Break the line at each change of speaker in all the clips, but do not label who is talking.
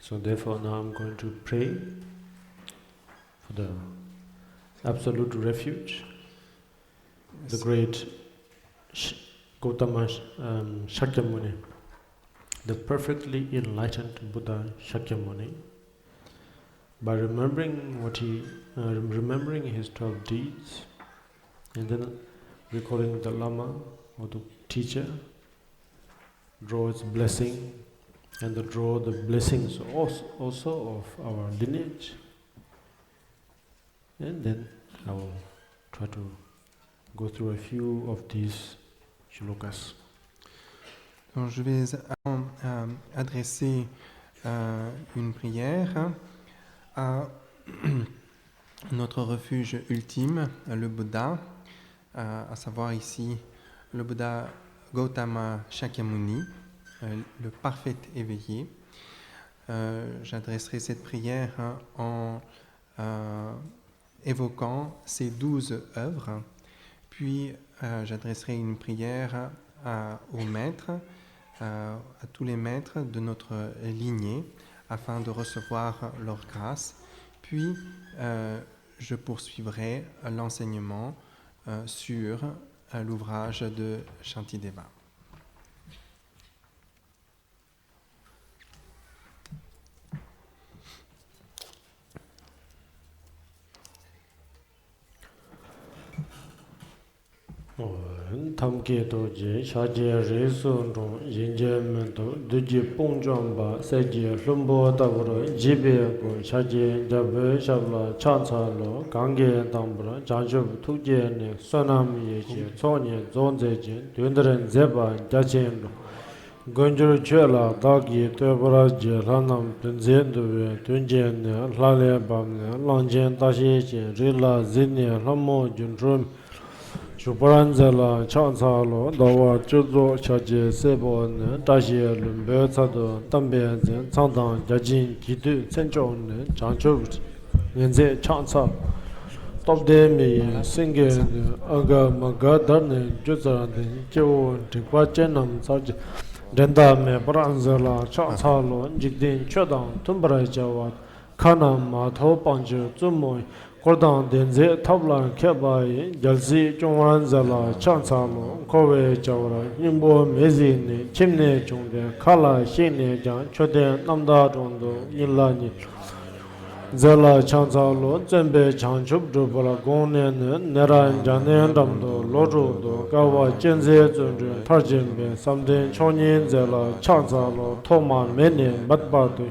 So therefore now I'm going to pray for the absolute refuge, the great Gautama Shakyamuni, the perfectly enlightened Buddha Shakyamuni. By remembering remembering his 12 deeds, and then recalling the Lama or the teacher, draw its blessing, and draw the blessings also of our lineage. And then I will try to go through a few of these shlokas.
Donc je vais adresser une prière à notre refuge ultime, le Bouddha, à savoir ici le Bouddha Gautama Shakyamuni, le parfait éveillé. J'adresserai cette prière en évoquant ces 12 œuvres, puis j'adresserai une prière aux maîtres, à tous les maîtres de notre lignée, afin de recevoir leur grâce, puis je poursuivrai l'enseignement sur l'ouvrage de Shantideva.
Tamke doje shaje reso ndo yinje mento doje pongjamba seje lumbo tabro jibe ko shaje jabe shabla chansa lo gange dambra janjob tuje ne sonam yeje chonye zonje je dundren zeba jachen lo gonjur chela dagi tebra je ranam dunzen do dunje ne lale bam ne langjen tashi je rila zinne lamo junrum Chuparanzala Chansalo, Dawa Chuzo Chaje Sebon, Dashi Lumbe Sado, Tambian, Sandan, Jajin, Kidu, Senchon, Chanchub, Nenze Chansa, Top Demi, Singer, Aga Magadan, Juzan, Joe, Tiquachenam, Saj, Denda Me, Paranzala, Chansalo, Jigdin, Chodan, Tumbra Jawat, Kanam, Mato Panjo, Zumoy, Kordang denze tablan kebai jalzi chongwan zala chansalo kowe chawra nimbo mezi ne chimne chongde kala shene jang chode namda chondo yinla ni zala chansalo zembe changchup drupala gongne ne neran jane damdo lojo do kawa jenze zundu parjembe samden chonyin zala chansalo toma mene matbadu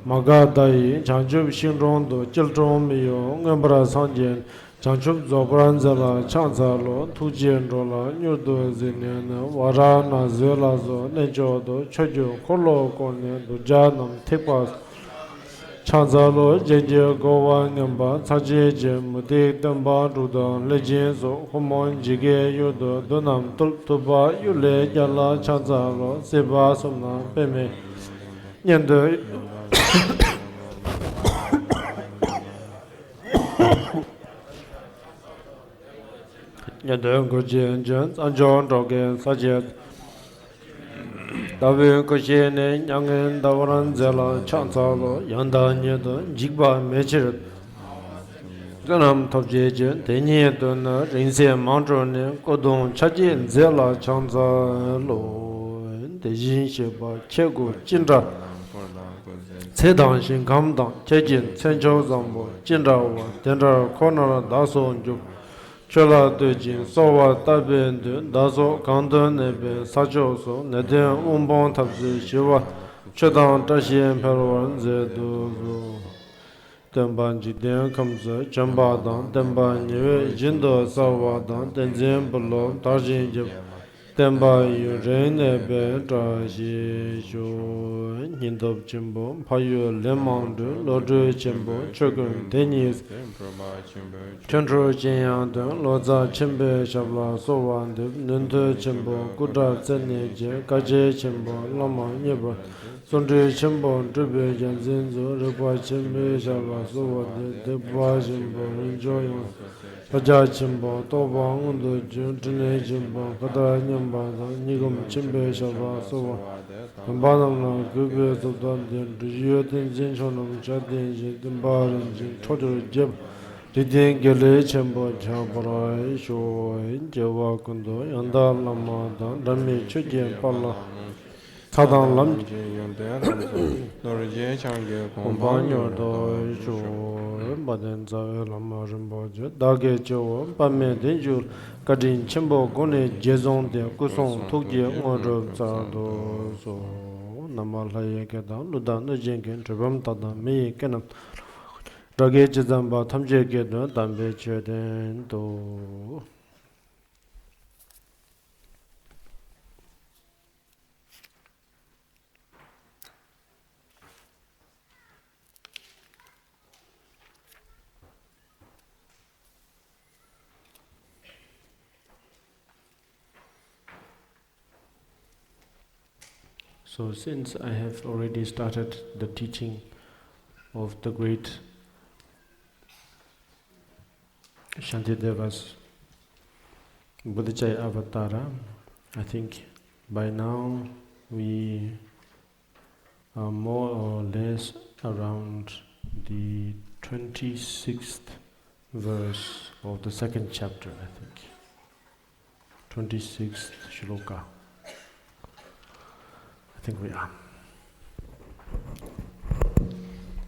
Magadai, Chanchub Shinrondo, Chiltron Mio, Ngambra Sanjen, Chanchub Zobranzala, Chansalo, Tujian Rola, Nudo Zinian, Warana Zelazo, Nejodo, Chojo, Kolo Kone, Dujanam, Tipas, Chansalo, Jeje Gowa Ngamba, Sajeje, Mudik Damba, Rudan, Lejenzo, Homon, Jige, Yudo, Dunam, Tultuba, Yule, Yala, Chansalo, Seba, Sumna, Peme, Nyendo, Yadam Gurjian Jans, Anjon Dogan, Sajet, Davi Koshene, Yangan, Davaran Zela, Chansalo, Yanda Nyeda, Jigba Mechir, Ganam Topjejan, Deni Dona, Rinse Mandrone, Kodon Chajin, Zela, Chansalo, Dejin Sheba, Chego, Jindra. Cedang Shin Kamdang, Chejin, Chencho Zambo, Jindawa, Dendra, Konara, Daso, Juk, Chola Dujin, Sowa, Tabin, Daso, Kandan, Nebe, Sajoso, Neden, Umbon Tabzi, Shiva, Chodang, Tashin, Perwan, Zedu, Temban Jiden, Kamza, Chambadang, Temban, Jindo, Sawa, Tenzin, Bulo, Tajin, Jib, Temba yu rene be trashi shu Nindop Chimbo, Payu Lemandu, Lodru Chimbo, Chogun Denis, Chondro Chinyang, Loza Chimbe Shabla Sowandu, Nundu Chimbo, Kudra Tseneje, Kaje Chimbo, Lama Nyeba, Sundri Chimbo, Drube Janzinzo, Rupa Chimbe Shabla Sowandu, Debwa Chimbo, Enjoying. Raja Chimba, Toba, Undu, June Chimba, Kata Nyamba, Nigum Chimbe Shaba, Soba, Banana, Gube, Sultan, Yutin, Jinshonum, Chadin, Jimbarin, Total Jeb, Didin Gele Chimba, Chabra, Sho, Java Kundo, Yanda Lama, Dami, Chuji, Pala, Tadang Lam, Compagno, Sho, Badenza, Lama, Rimboja, Dage Joe, Pame, Denjur, Kadin, Chimbo, Gone, Jezon, de Kuson, Togi, Moro, Zado, so Namalaya Gadan, Ludan, Jenkin, Trabam Tada, Me, Canon, Dage Jazamba, Tamje Gadan, Dambe Chaden, do. So since I have already started the teaching of the great Shantideva's Bodhicaya Avatara, I think by now we are more or less around the 26th verse of the second chapter, I think. 26th shloka. I think we are.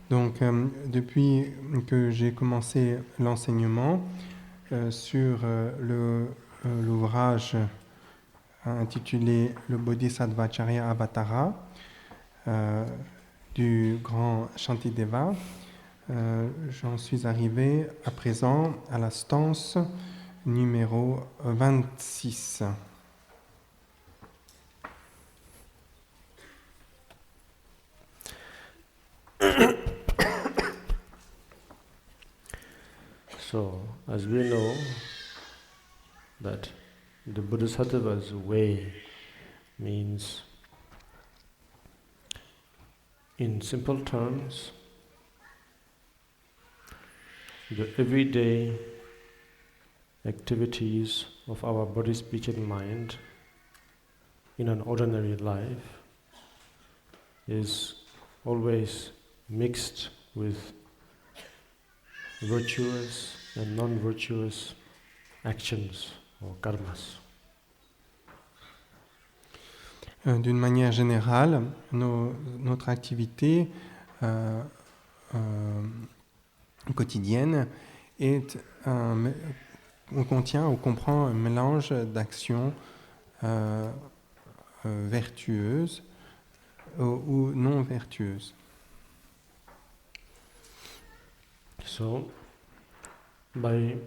Donc, depuis que j'ai commencé l'enseignement sur l'ouvrage intitulé Le Bodhisattvacharya Avatara du grand Shantideva, j'en suis arrivé à présent à la stance numéro 26.
So, as we know that the Bodhisattva's way means, in simple terms, the everyday activities of our body, speech and mind in an ordinary life is always mixed with virtuous and non-virtuous actions or karmas.
D'une manière générale, notre activité quotidienne contient ou comprend un mélange d'actions vertueuses ou non vertueuses.
So, by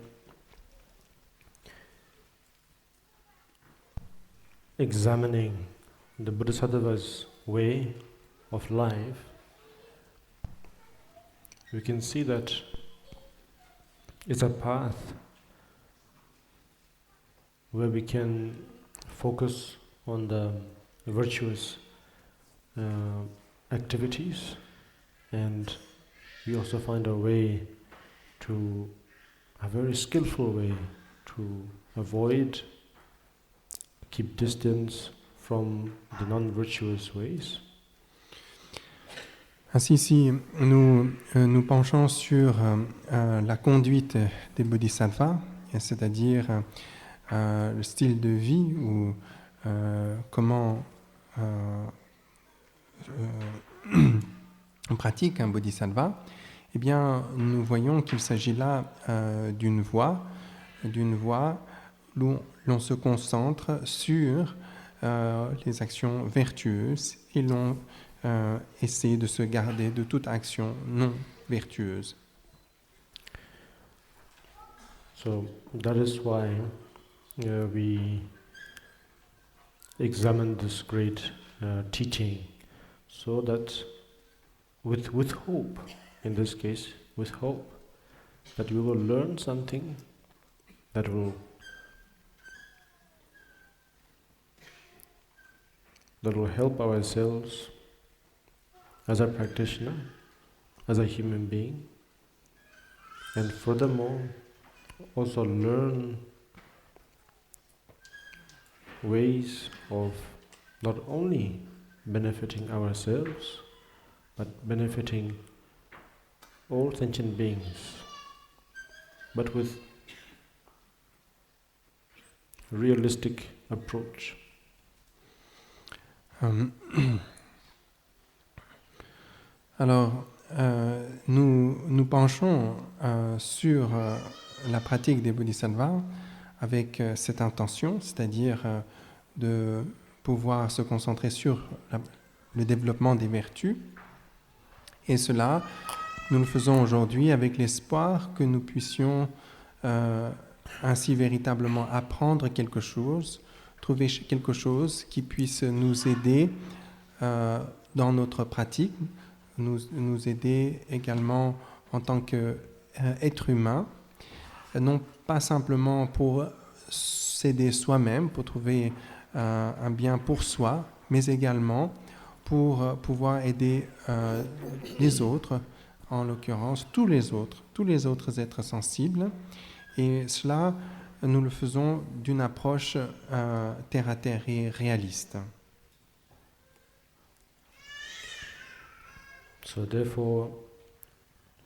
examining the Bodhisattva's way of life, we can see that it's a path where we can focus on the virtuous activities, and we also find a very skillful way to avoid, keep distance from the non-virtuous ways.
Ainsi, si nous penchons sur la conduite des bodhisattvas, c'est-à-dire le style de vie ou comment on pratique un bodhisattva, eh bien, nous voyons qu'il s'agit là d'une voie où l'on se concentre sur les actions vertueuses et l'on essaie de se garder de toute action non vertueuse.
So that is why we examine this great teaching, so that with hope, in this case, with hope that we will learn something that will help ourselves as a practitioner, as a human being, and furthermore also learn ways of not only benefiting ourselves, but benefiting all sentient beings, but with realistic approach.
Alors, nous penchons sur la pratique des bodhisattvas avec cette intention, c'est-à-dire de pouvoir se concentrer sur le développement des vertus. Et cela, nous le faisons aujourd'hui avec l'espoir que nous puissions ainsi véritablement apprendre quelque chose, trouver quelque chose qui puisse nous aider dans notre pratique, nous aider également en tant qu'être humain, non pas simplement pour s'aider soi-même, pour trouver un bien pour soi, mais également pour pouvoir aider les autres, en l'occurrence tous les autres êtres sensibles. Et cela, nous le faisons d'une approche terre à terre et réaliste.
So therefore,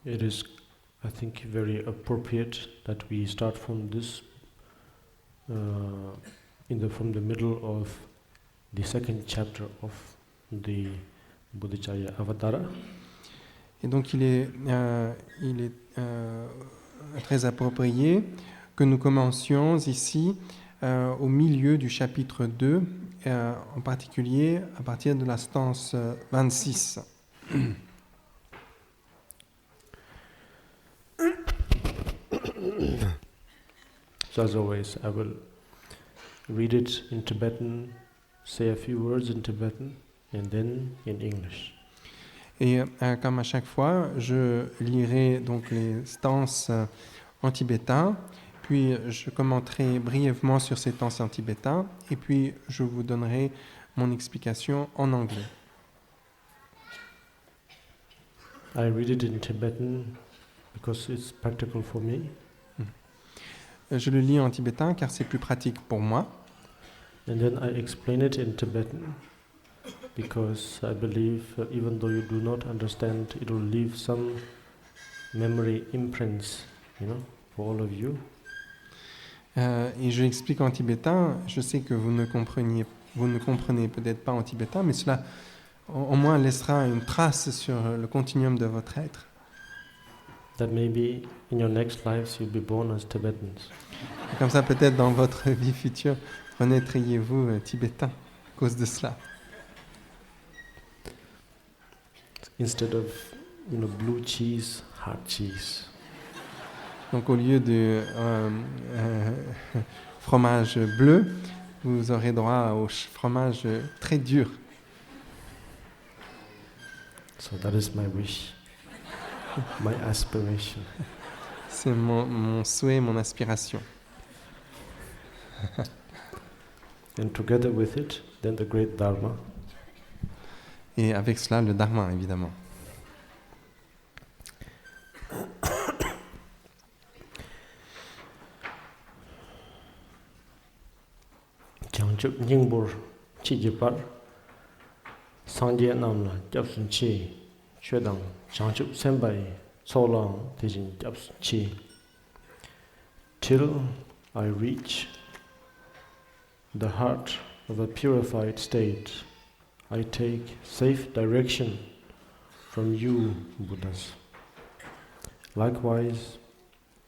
it is, I think, very appropriate that we start from this, from the middle of the second chapter of the Bodhicharya Avatara.
Et donc il est très approprié que nous commencions ici au milieu du chapitre 2, en particulier à partir de la stance 26.
So as always, I will read it in Tibetan, say a few words in Tibetan, and then in English.
Et comme à chaque fois, je lirai donc les stances en tibétain, puis je commenterai brièvement sur ces stances en tibétain, et puis je vous donnerai mon explication en anglais.
I read it in Tibetan because it's practical for me.
Je le lis en tibétain car c'est plus pratique pour moi.
And then I explain it in Tibetan because I believe even though you do not understand, it will leave some memory imprints, for all of you.
Et je l'explique en tibétain. Je sais que vous ne comprenez peut-être pas en tibétain, mais cela au moins laissera une trace sur le continuum de votre être.
That maybe in your next lives you'll be born as Tibetans.
Et comme ça, peut-être dans votre vie future, renaîtriez-vous tibétain à cause de cela.
Instead of blue cheese, hard cheese.
Donc au lieu de fromage bleu, vous aurez droit au fromage très dur.
So that is my wish, my aspiration.
C'est mon souhait, mon aspiration.
And together with it, then the great Dharma.
Et avec cela, le Dharma, évidemment.
Changchup Nyingbur Chijipar Sangye Namla Japsun Chi Shwedang Changchup Senbai Solang Tijin Japsun Chi till I reach the heart of a purified state. I take safe direction from you, Buddhas. Likewise,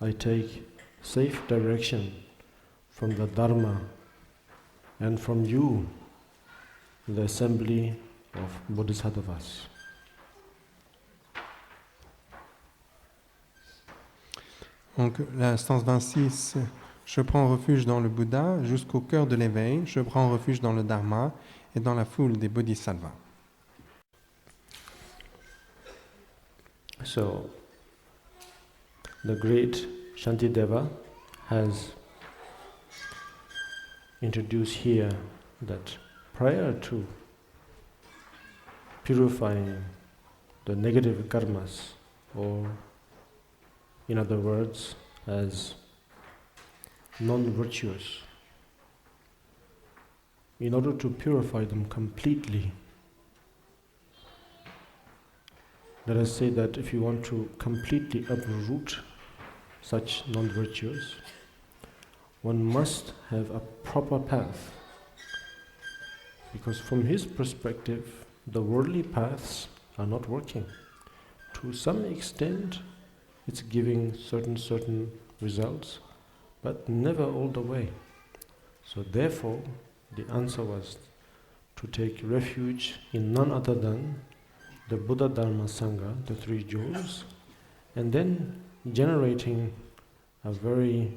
I take safe direction from the Dharma and from you, the assembly of Bodhisattvas.
Donc la stance 26, je prends refuge dans le Bouddha jusqu'au cœur de l'éveil, je prends refuge dans le Dharma et dans la foule des Bodhisattvas.
So, the great Shantideva has introduced here that prior to purifying the negative karmas, or in other words, as non-virtuous. In order to purify them completely, let us say that if you want to completely uproot such non-virtuous, one must have a proper path. Because from his perspective, the worldly paths are not working. To some extent, it's giving certain results, but never all the way. So therefore, the answer was to take refuge in none other than the Buddha, Dharma, Sangha, the three jewels, and then generating a very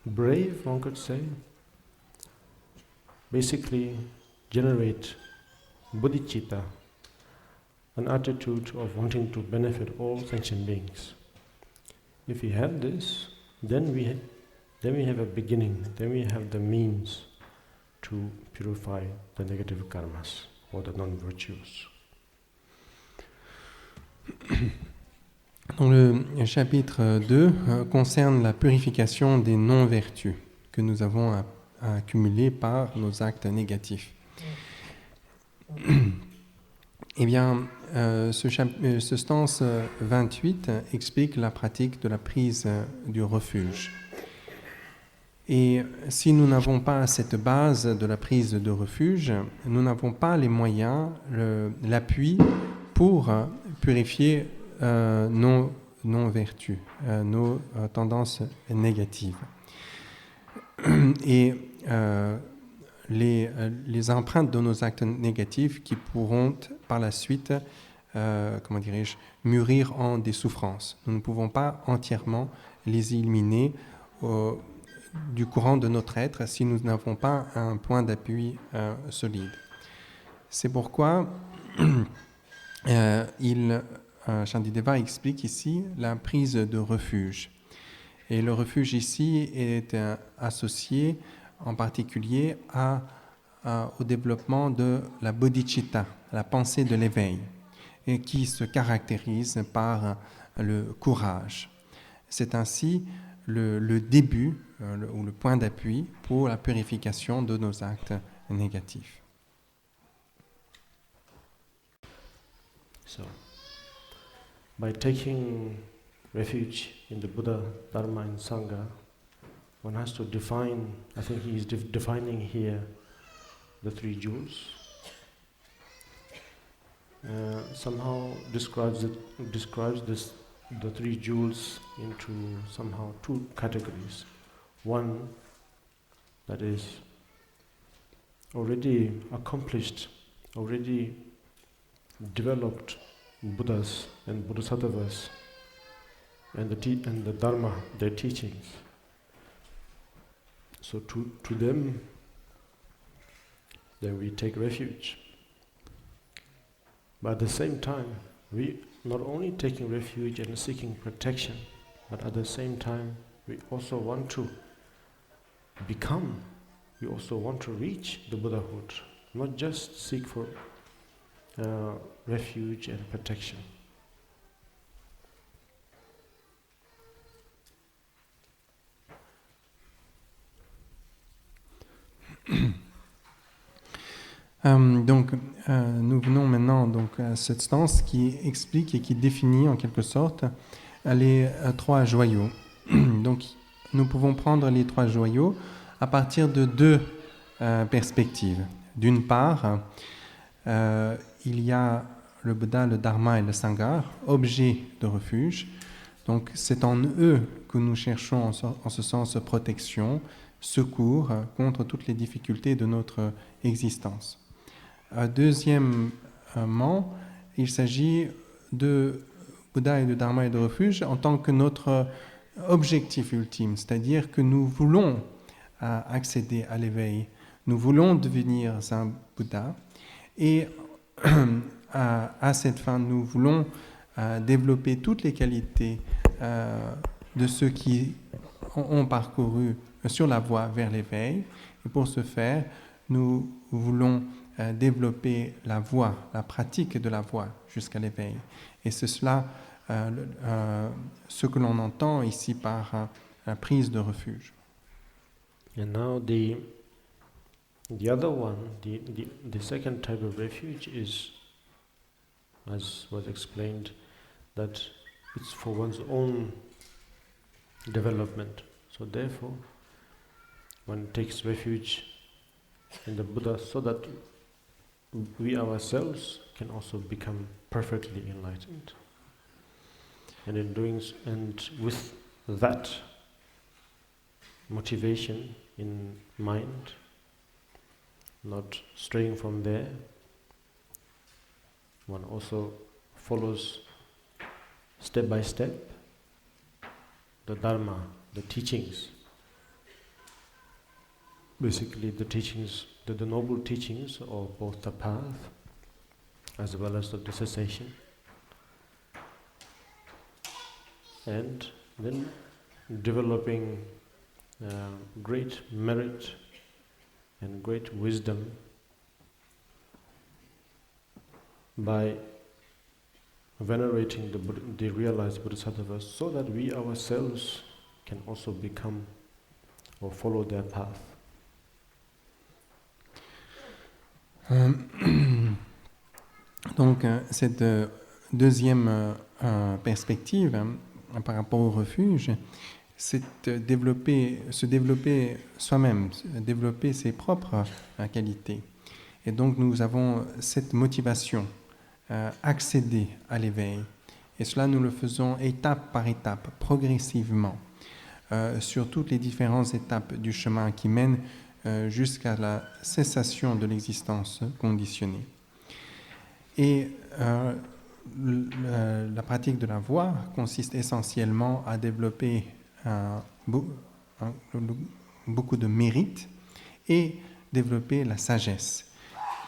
brave, one could say, basically generate bodhicitta, an attitude of wanting to benefit all sentient beings. If we have this, then we have a beginning, then we have the means to purify the negative karmas or the non-virtues.
Donc le chapitre 2 concerne la purification des non-vertus que nous avons à accumuler par nos actes négatifs. Eh bien, ce stance 28 explique la pratique de la prise du refuge. Et si nous n'avons pas cette base de la prise de refuge, nous n'avons pas les moyens, l'appui pour purifier nos vertus, nos tendances négatives. Et les empreintes de nos actes négatifs qui pourront par la suite, mûrir en des souffrances. Nous ne pouvons pas entièrement les éliminer du courant de notre être si nous n'avons pas un point d'appui solide. C'est pourquoi Shantideva explique ici la prise de refuge. Et le refuge ici est associé en particulier au développement de la bodhicitta, la pensée de l'éveil, et qui se caractérise par le courage. C'est ainsi le début ou le point d'appui pour la purification de nos actes négatifs.
So, by taking refuge in the Buddha, Dharma and Sangha, one has to define, I think he is defining here the three jewels. Somehow describes the three jewels into somehow two categories. One that is already accomplished, already developed Buddhas and Bodhisattvas and the Dharma, their teachings. So to them, then we take refuge. But at the same time, we not only taking refuge and seeking protection, but at the same time, we also want to become, we also want to reach the Buddhahood, not just seek for refuge and protection.
Nous venons maintenant à cette stance qui explique et qui définit en quelque sorte les trois joyaux. Donc, nous pouvons prendre les trois joyaux à partir de deux perspectives. D'une part, il y a le Bouddha, le Dharma et le Sangha, objets de refuge. Donc, c'est en eux que nous cherchons en ce sens protection, secours contre toutes les difficultés de notre existence. Deuxièmement, il s'agit de Bouddha et de Dharma et de refuge en tant que notre objectif ultime, c'est-à-dire que nous voulons accéder à l'éveil, nous voulons devenir un Bouddha et à cette fin, nous voulons développer toutes les qualités de ceux qui ont parcouru sur la voie vers l'éveil. Et pour ce faire, nous voulons développer la voie, la pratique de la voie jusqu'à l'éveil. Et c'est cela ce que l'on entend ici par la prise de refuge.
And now the other one, the second type of refuge is, as was explained, that it's for one's own development. So therefore, one takes refuge in the Buddha so that we ourselves can also become perfectly enlightened. And in doing and with that motivation in mind, not straying from there, one also follows step by step the Dharma, the teachings. Basically the teachings, the noble teachings of both the path as well as of the cessation. And then developing great merit and great wisdom by venerating the realized Bodhisattvas so that we ourselves can also become or follow their path.
Donc cette deuxième perspective par rapport au refuge, c'est se développer soi-même, développer ses propres qualités. Et donc nous avons cette motivation, accéder à l'éveil. Et cela nous le faisons étape par étape, progressivement, sur toutes les différentes étapes du chemin qui mènent jusqu'à la cessation de l'existence conditionnée. Et la pratique de la voie consiste essentiellement à développer beaucoup de mérite et développer la sagesse.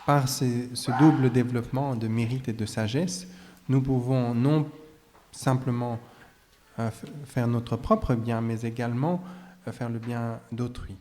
Par ce double développement de mérite et de sagesse, nous pouvons non simplement faire notre propre bien, mais également faire le bien d'autrui.